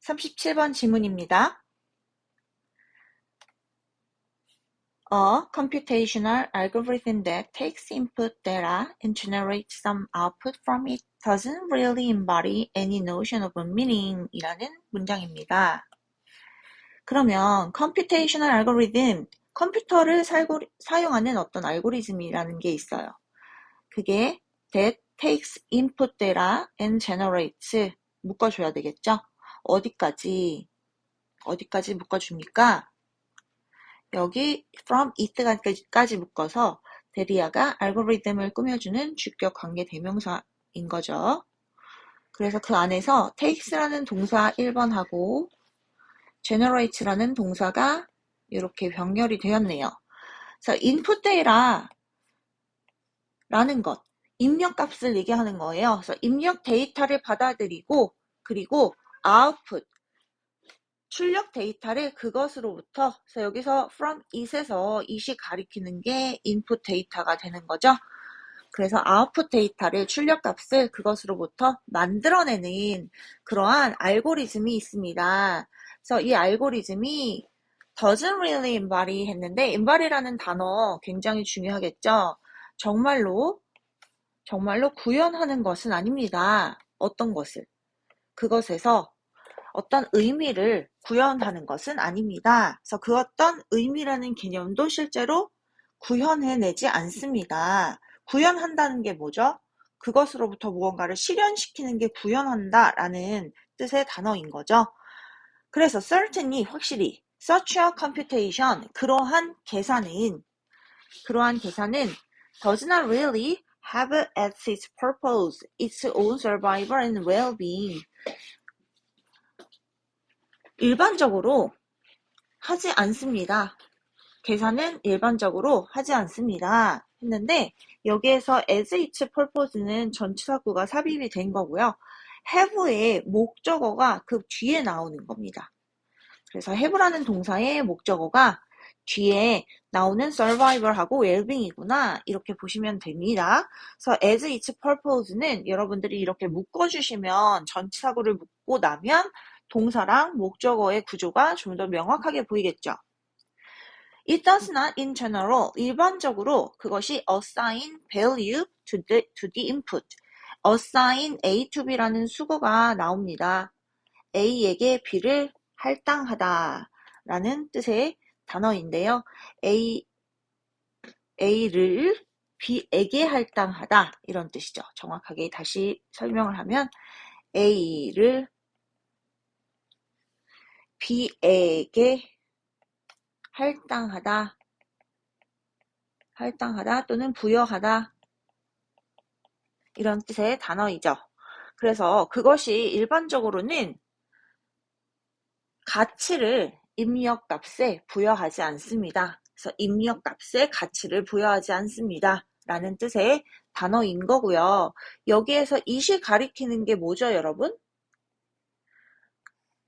37번 지문입니다. A computational algorithm that takes input data and generates some output from it doesn't really embody any notion of meaning 이라는 문장입니다. 그러면 computational algorithm, 컴퓨터를 사용하는 어떤 알고리즘이라는 게 있어요. 그게 that takes input data and generates 묶어줘야 되겠죠? 어디까지 묶어줍니까? 여기 from it까지 묶어서 데리아가 알고리즘을 꾸며주는 주격 관계 대명사인 거죠. 그래서 그 안에서 takes라는 동사 1번하고 generates라는 동사가 이렇게 병렬이 되었네요. 그래서 input data라는 것, 입력값을 얘기하는 거예요. 그래서 입력 데이터를 받아들이고 그리고 output, 출력 데이터를 그것으로부터, 그래서 여기서 from it에서 it이 가리키는 게 input 데이터가 되는 거죠. 그래서 output 데이터를, 출력값을 그것으로부터 만들어내는 그러한 알고리즘이 있습니다. 그래서 이 알고리즘이 doesn't really embody 했는데, embody라는 단어 굉장히 중요하겠죠. 정말로 구현하는 것은 아닙니다. 어떤 것을? 그것에서 어떤 의미를 구현하는 것은 아닙니다. 그래서 그 어떤 의미라는 개념도 실제로 구현해내지 않습니다. 구현한다는 게 뭐죠? 그것으로부터 무언가를 실현시키는 게 구현한다라는 뜻의 단어인 거죠. 그래서 certainly, 확실히 such a computation, 그러한 계산은 does not really have as its purpose its own survival and well-being. 일반적으로 하지 않습니다. 계산은 일반적으로 하지 않습니다. 했는데 여기에서 as its purpose는 전치사구가 삽입이 된 거고요. have의 목적어가 그 뒤에 나오는 겁니다. 그래서 have라는 동사의 목적어가 뒤에 나오는 survival하고 well-being이구나, 이렇게 보시면 됩니다. 그래서 as its purpose는 여러분들이 이렇게 묶어주시면, 전치사구를 묶고 나면 동사랑 목적어의 구조가 좀 더 명확하게 보이겠죠. It does not in general, 일반적으로 그것이 assign value to the input. assign A to B라는 수거가 나옵니다. A에게 B를 할당하다 라는 뜻의 단어인데요. A를 B에게 할당하다, 이런 뜻이죠. 정확하게 다시 설명을 하면 A를 B에게 할당하다 또는 부여하다, 이런 뜻의 단어이죠. 그래서 그것이 일반적으로는 가치를 입력값에 부여하지 않습니다. 그래서 입력값에 가치를 부여하지 않습니다 라는 뜻의 단어인 거고요. 여기에서 it이 가리키는 게 뭐죠, 여러분?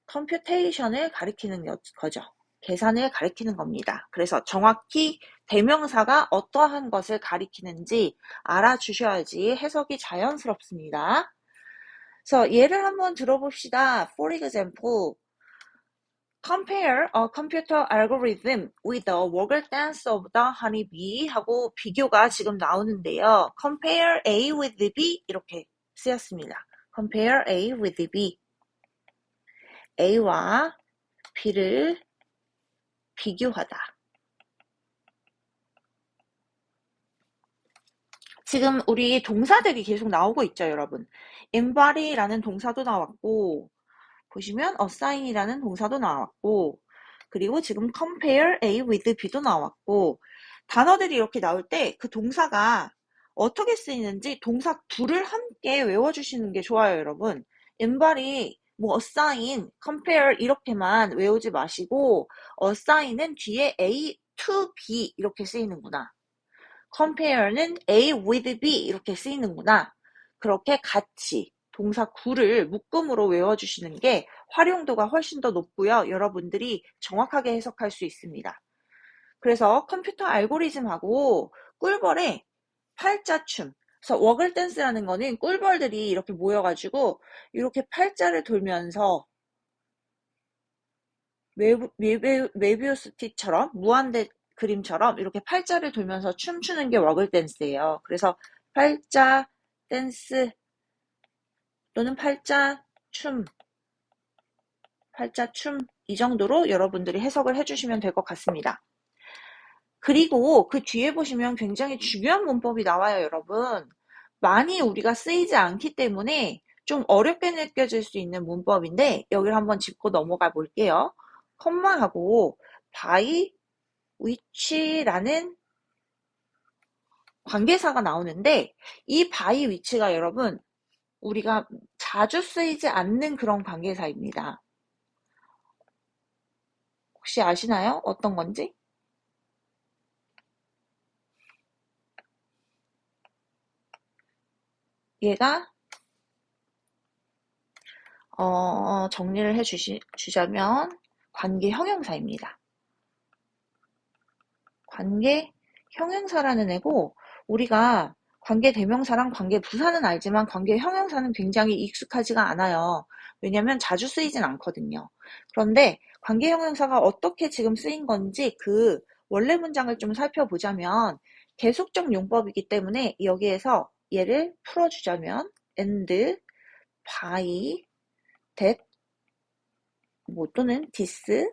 컴퓨테이션을 가리키는 거죠. 계산을 가리키는 겁니다. 그래서 정확히 대명사가 어떠한 것을 가리키는지 알아주셔야지 해석이 자연스럽습니다. 그래서 예를 한번 들어봅시다. For example, compare a computer algorithm with the vocal dance of the honeybee 하고 비교가 지금 나오는데요. compare A with B 이렇게 쓰였습니다. compare A with B. A와 B를 비교하다. 지금 우리 동사들이 계속 나오고 있죠, 여러분. embody라는 동사도 나왔고, 보시면 assign이라는 동사도 나왔고, 그리고 지금 compare A with B도 나왔고, 단어들이 이렇게 나올 때 그 동사가 어떻게 쓰이는지 동사 둘을 함께 외워주시는 게 좋아요, 여러분. embody, assign, compare 이렇게만 외우지 마시고 assign은 뒤에 A to B 이렇게 쓰이는구나. compare는 A with B 이렇게 쓰이는구나. 그렇게 같이 동사 구를 묶음으로 외워주시는 게 활용도가 훨씬 더 높고요. 여러분들이 정확하게 해석할 수 있습니다. 그래서 컴퓨터 알고리즘하고 꿀벌의 팔자춤, 그래서 워글 댄스라는 거는 꿀벌들이 이렇게 모여가지고 이렇게 팔자를 돌면서 메비우스 티처럼 무한대 그림처럼 이렇게 팔자를 돌면서 춤추는 게 워글 댄스예요. 그래서 팔자 댄스 또는 팔자 춤 이 정도로 여러분들이 해석을 해주시면 될 것 같습니다. 그리고 그 뒤에 보시면 굉장히 중요한 문법이 나와요, 여러분. 많이 우리가 쓰이지 않기 때문에 좀 어렵게 느껴질 수 있는 문법인데 여기를 한번 짚고 넘어가 볼게요. 컴마하고 by which라는 관계사가 나오는데 이 by which가 여러분 우리가 자주 쓰이지 않는 그런 관계사입니다. 혹시 아시나요? 어떤 건지? 얘가 정리를 주자면 관계 형용사입니다. 관계 형용사라는 애고 우리가 관계 대명사랑 관계 부사는 알지만 관계 형용사는 굉장히 익숙하지가 않아요. 왜냐면 자주 쓰이진 않거든요. 그런데 관계 형용사가 어떻게 지금 쓰인 건지 그 원래 문장을 좀 살펴보자면 계속적 용법이기 때문에 여기에서 얘를 풀어주자면 and, by, that, 또는 this,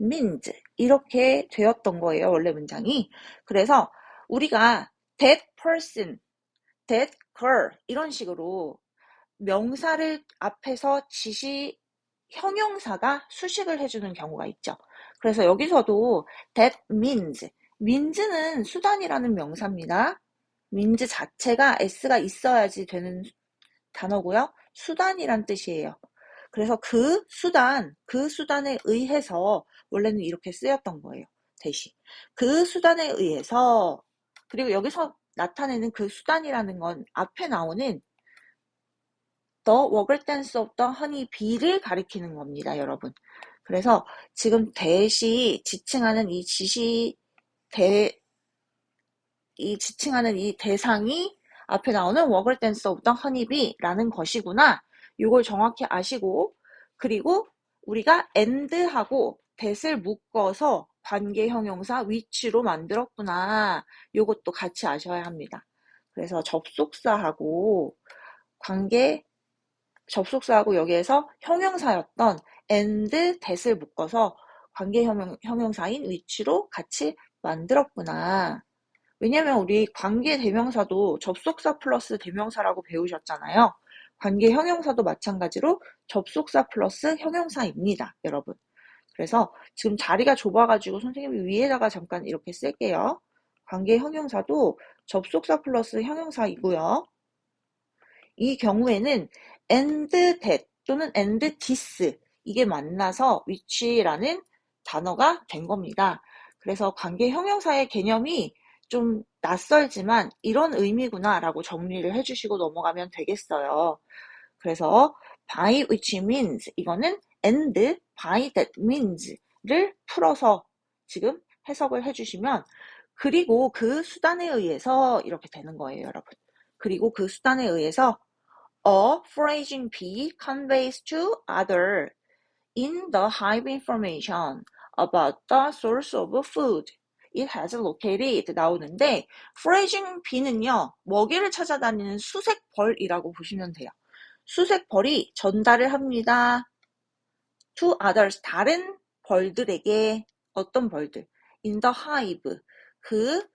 means 이렇게 되었던 거예요. 원래 문장이. 그래서 우리가 that person, that girl 이런 식으로 명사를 앞에서 형용사가 수식을 해주는 경우가 있죠. 그래서 여기서도 that means는 수단이라는 명사입니다. means 자체가 s가 있어야지 되는 단어고요. 수단이란 뜻이에요. 그래서 그 수단에 의해서 원래는 이렇게 쓰였던 거예요. 대신 그 수단에 의해서 그리고 여기서 나타내는 그 수단이라는 건 앞에 나오는 The Worker Dance of the Honey Bee를 가리키는 겁니다, 여러분. 그래서 지금 지칭하는 이 대상이 앞에 나오는 Worker Dance of the Honey Bee라는 것이구나. 이걸 정확히 아시고 그리고 우리가 and하고 that을 묶어서 관계 형용사 which로 만들었구나. 이것도 같이 아셔야 합니다. 그래서 접속사하고 여기에서 형용사였던 and that을 묶어서 관계 형용사인 which로 같이 만들었구나. 왜냐면 우리 관계 대명사도 접속사 플러스 대명사라고 배우셨잖아요. 관계 형용사도 마찬가지로 접속사 플러스 형용사입니다, 여러분. 그래서 지금 자리가 좁아가지고 선생님이 위에다가 잠깐 이렇게 쓸게요. 관계 형용사도 접속사 플러스 형용사이고요. 이 경우에는 and that 또는 and this 이게 만나서 which라는 단어가 된 겁니다. 그래서 관계 형용사의 개념이 좀 낯설지만 이런 의미구나 라고 정리를 해주시고 넘어가면 되겠어요. 그래서 by which means 이거는 and by that means를 풀어서 지금 해석을 해주시면 그리고 그 수단에 의해서 이렇게 되는 거예요, 여러분. 그리고 그 수단에 의해서 A phrasing B conveys to other in the hive information about the source of food it has located 나오는데 phrasing B는요 먹이를 찾아다니는 수색벌이라고 보시면 돼요. 수색벌이 전달을 합니다. to others 다른 벌들에게 어떤 벌들? in the hive 그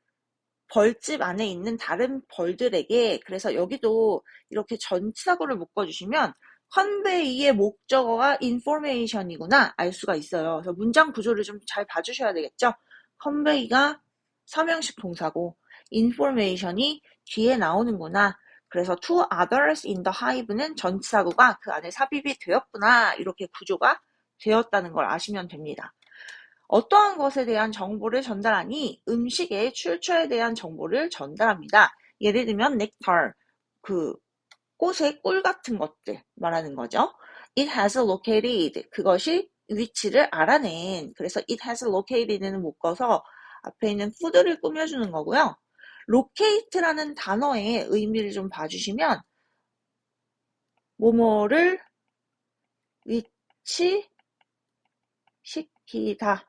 벌집 안에 있는 다른 벌들에게 그래서 여기도 이렇게 전치사구를 묶어주시면 컨베이의 목적어가 information이구나 알 수가 있어요. 그래서 문장 구조를 좀 잘 봐주셔야 되겠죠. 컨베이가 서명식 동사고 information이 뒤에 나오는구나. 그래서 to others in the hive는 전치사구가 그 안에 삽입이 되었구나 이렇게 구조가 되었다는 걸 아시면 됩니다. 어떠한 것에 대한 정보를 전달하니 음식의 출처에 대한 정보를 전달합니다. 예를 들면 넥tar, 그 꽃의 꿀 같은 것들 말하는 거죠. It has located, 그것이 위치를 알아낸. 그래서 it has located는 묶어서 앞에 있는 food를 꾸며주는 거고요. locate라는 단어의 의미를 좀 봐주시면 뭐뭐를 시키다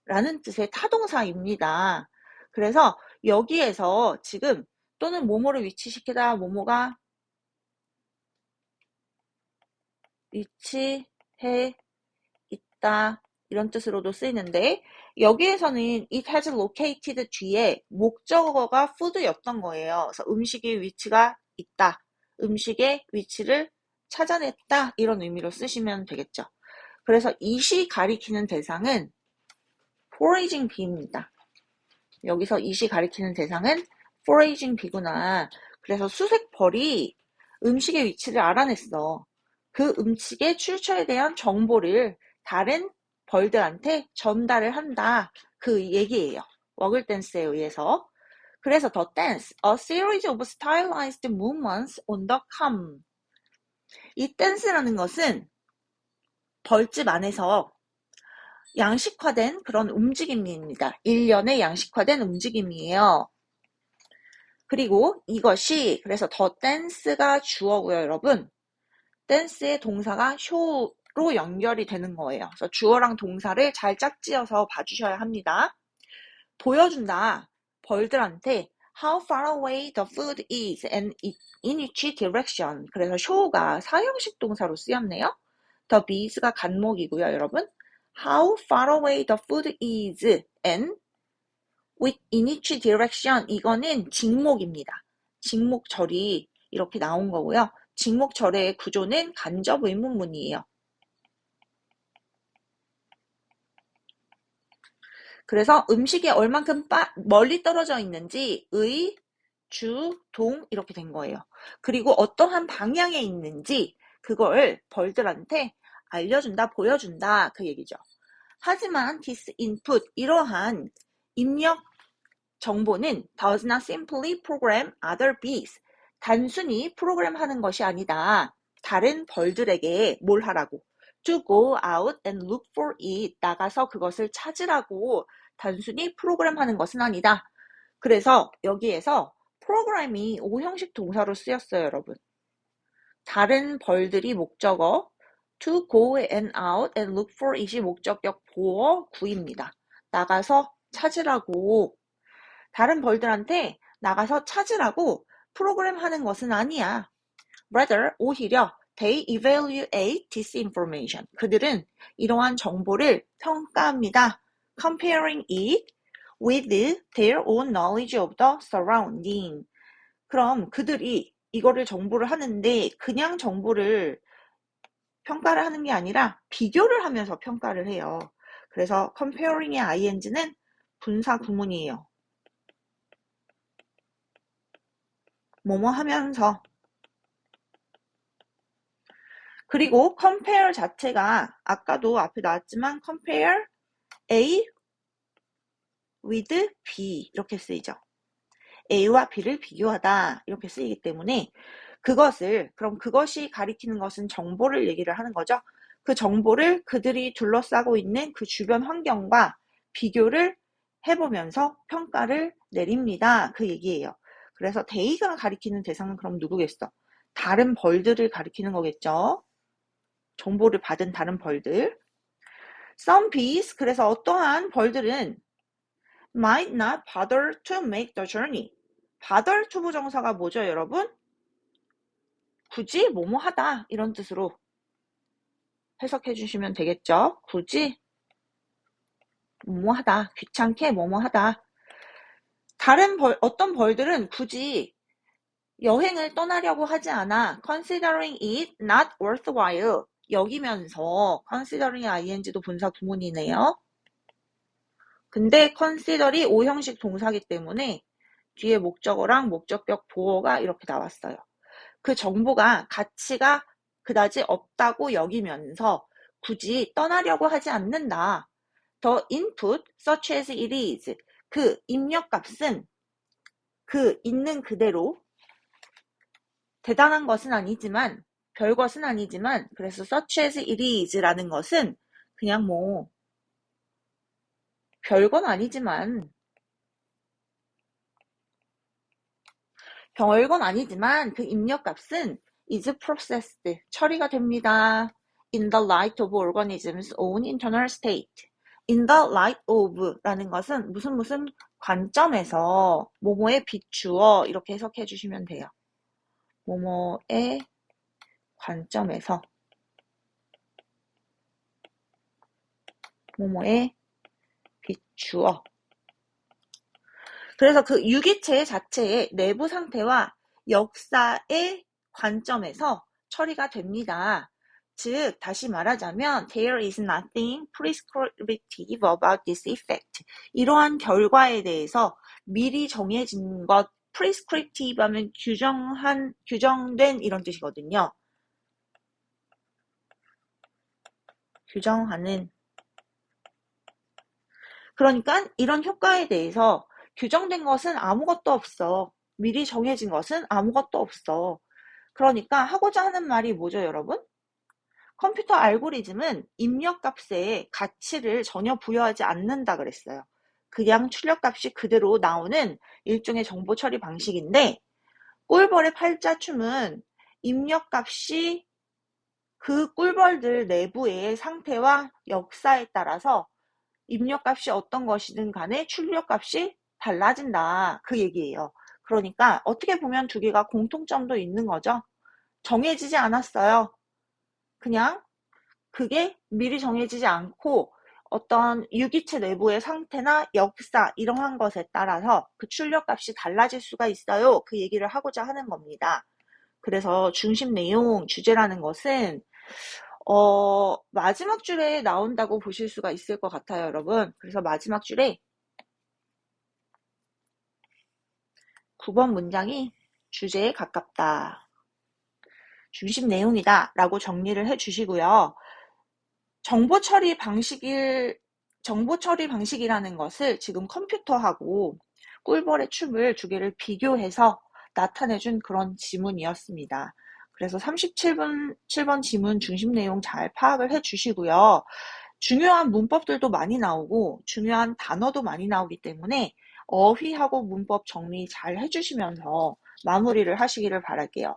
라는 뜻의 타동사입니다. 그래서 여기에서 지금 또는 뭐뭐를 위치시키다, 뭐뭐가 위치해 있다 이런 뜻으로도 쓰이는데 여기에서는 it has located 뒤에 목적어가 food였던 거예요. 그래서 음식의 위치가 있다, 음식의 위치를 찾아냈다 이런 의미로 쓰시면 되겠죠. 그래서 it이 가리키는 대상은 foraging be입니다. 여기서 it이 가리키는 대상은 foraging be구나. 그래서 수색벌이 음식의 위치를 알아냈어. 그 음식의 출처에 대한 정보를 다른 벌들한테 전달을 한다. 그 얘기예요. 워글 댄스에 의해서. 그래서 the dance, a series of stylized movements on the come. 이 댄스라는 것은 벌집 안에서 양식화된 그런 움직임입니다. 일련의 양식화된 움직임이에요. 그리고 이것이 그래서 더 댄스가 주어고요, 여러분. 댄스의 동사가 show로 연결이 되는 거예요. 그래서 주어랑 동사를 잘 짝지어서 봐주셔야 합니다. 보여준다. 벌들한테 how far away the food is and in which direction. 그래서 show가 사형식 동사로 쓰였네요. the bees가 간목이고요, 여러분. how far away the food is and in which direction. 이거는 직목입니다. 직목절이 이렇게 나온 거고요. 직목절의 구조는 간접 의문문이에요. 그래서 음식이 얼만큼 멀리 떨어져 있는지 의, 주, 동 이렇게 된 거예요. 그리고 어떠한 방향에 있는지 그걸 벌들한테 알려준다, 보여준다 그 얘기죠. 하지만 this input, 이러한 입력 정보는 does not simply program other bees. 단순히 프로그램하는 것이 아니다. 다른 벌들에게 뭘 하라고? To go out and look for it. 나가서 그것을 찾으라고 단순히 프로그램하는 것은 아니다. 그래서 여기에서 프로그램이 오형식 동사로 쓰였어요, 여러분. 다른 벌들이 목적어, to go and out and look for it이 목적격 보어 구입니다. 나가서 찾으라고. 다른 벌들한테 나가서 찾으라고 프로그램 하는 것은 아니야. Rather, 오히려 they evaluate this information. 그들은 이러한 정보를 평가합니다. Comparing it with their own knowledge of the surrounding. 그럼 그들이 이거를 정보를 하는데 그냥 정보를 평가를 하는 게 아니라 비교를 하면서 평가를 해요. 그래서 comparing의 ing는 분사 구문이에요. 뭐뭐 하면서. 그리고 compare 자체가 아까도 앞에 나왔지만 compare A with B 이렇게 쓰이죠. A와 B를 비교하다 이렇게 쓰이기 때문에 그럼 그것이 가리키는 것은 정보를 얘기를 하는 거죠. 그 정보를 그들이 둘러싸고 있는 그 주변 환경과 비교를 해보면서 평가를 내립니다. 그 얘기예요. 그래서 they가 가리키는 대상은 그럼 누구겠어? 다른 벌들을 가리키는 거겠죠. 정보를 받은 다른 벌들. Some bees, 그래서 어떠한 벌들은 might not bother to make the journey. bother to 부정사가 뭐죠, 여러분? 굳이 뭐뭐 하다 이런 뜻으로 해석해 주시면 되겠죠. 굳이 뭐뭐 하다, 귀찮게 뭐뭐 하다. 어떤 벌들은 굳이 여행을 떠나려고 하지 않아. considering it not worthwhile. 여기면서 considering의 ing도 분사 구문이네요. 근데 consider이 오형식 동사기 때문에 뒤에 목적어랑 목적격 보어가 이렇게 나왔어요. 그 정보가 가치가 그다지 없다고 여기면서 굳이 떠나려고 하지 않는다. The input such as it is. 그 입력값은 그 있는 그대로 대단한 것은 아니지만 별것은 아니지만 그래서 such as it is라는 것은 그냥 뭐 별건 아니지만 그 입력값은 is processed 처리가 됩니다. in the light of organism's own internal state in the light of 라는 것은 무슨 관점에서 뭐뭐에 비추어 이렇게 해석해 주시면 돼요. 뭐뭐의 관점에서 뭐뭐에 비추어. 그래서 그 유기체 자체의 내부 상태와 역사의 관점에서 처리가 됩니다. 즉 다시 말하자면 there is nothing prescriptive about this effect. 이러한 결과에 대해서 미리 정해진 것, prescriptive 하면 규정된 이런 뜻이거든요. 규정하는. 그러니까 이런 효과에 대해서 규정된 것은 아무것도 없어. 미리 정해진 것은 아무것도 없어. 그러니까 하고자 하는 말이 뭐죠, 여러분? 컴퓨터 알고리즘은 입력값에 가치를 전혀 부여하지 않는다 그랬어요. 그냥 출력값이 그대로 나오는 일종의 정보 처리 방식인데 꿀벌의 팔자춤은 입력값이 그 꿀벌들 내부의 상태와 역사에 따라서 입력값이 어떤 것이든 간에 출력값이 달라진다. 그 얘기예요. 그러니까 어떻게 보면 두 개가 공통점도 있는 거죠. 정해지지 않았어요. 그냥 그게 미리 정해지지 않고 어떤 유기체 내부의 상태나 역사 이러한 것에 따라서 그 출력값이 달라질 수가 있어요. 그 얘기를 하고자 하는 겁니다. 그래서 중심 내용 주제라는 것은 마지막 줄에 나온다고 보실 수가 있을 것 같아요, 여러분. 그래서 마지막 줄에 9번 문장이 주제에 가깝다. 중심 내용이다 라고 정리를 해 주시고요. 정보 처리 방식이라는 것을 지금 컴퓨터하고 꿀벌의 춤을 두 개를 비교해서 나타내준 그런 지문이었습니다. 그래서 37번 지문 중심 내용 잘 파악을 해 주시고요. 중요한 문법들도 많이 나오고 중요한 단어도 많이 나오기 때문에 어휘하고 문법 정리 잘 해주시면서 마무리를 하시기를 바랄게요.